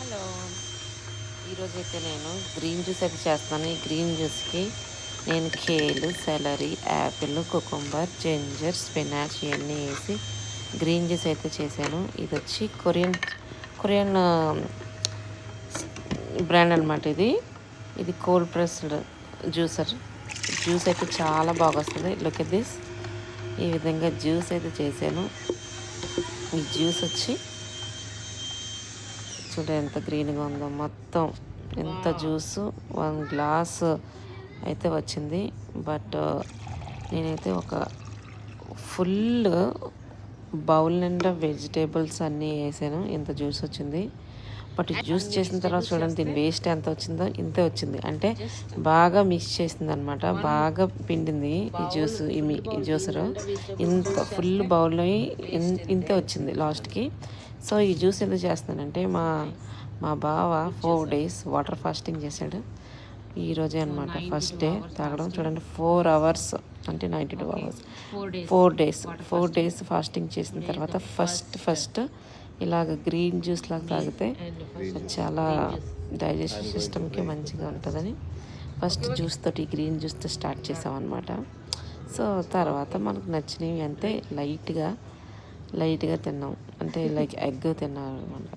Hello, ఈరోజైతే నేను green juice అయితే చేస్తాను. ఈ గ్రీన్ జ్యూస్కి నేను kale, celery, apple, cucumber, ginger, spinach ఇవన్నీ వేసి గ్రీన్ జ్యూస్ అయితే చేశాను. ఇది వచ్చి కొరియన్ బ్రాండ్ అనమాట. ఇది కోల్డ్ ప్రెస్డ్ జ్యూస్ అయితే చాలా బాగా వస్తుంది. Look at this. ఈ విధంగా జ్యూస్ అయితే చేశాను. ఈ జ్యూస్ వచ్చి చూడండి ఎంత గ్రీన్గా ఉందో. మొత్తం ఎంత జ్యూసు 1 గ్లాస్ అయితే వచ్చింది. బట్ నేనైతే ఒక ఫుల్ బౌల్ నిండా వెజిటేబుల్స్ అన్నీ వేసాను. ఇంత జ్యూస్ వచ్చింది. బట్ ఈ జ్యూస్ చేసిన తర్వాత చూడండి దీని వేస్ట్ ఎంత వచ్చిందో. ఇంతే వచ్చింది. అంటే బాగా మిక్స్ చేసింది అనమాట. బాగా పిండింది ఈ జ్యూసర్. ఇంత ఫుల్ బౌల్లో ఇంతే వచ్చింది లాస్ట్కి. సో ఈ జ్యూస్ ఎందుకు చేస్తానంటే మా బావ 4 days వాటర్ ఫాస్టింగ్ చేశాడు. ఈరోజే అనమాట ఫస్ట్ డే తాగడం. చూడండి 4 hours అంటే 92 hours 4 days ఫాస్టింగ్ చేసిన తర్వాత ఫస్ట్ ఇలాగ గ్రీన్ జ్యూస్ లాగా తాగితే చాలా డైజెషన్ సిస్టమ్కి మంచిగా ఉంటుందని ఫస్ట్ జ్యూస్ తోటి గ్రీన్ జ్యూస్తో స్టార్ట్ చేసామన్నమాట. సో తర్వాత మనకు నచ్చినవి అంతే లైట్గా తిన్నాం. అంటే లైక్ ఎగ్ తిన్నాం అనమాట.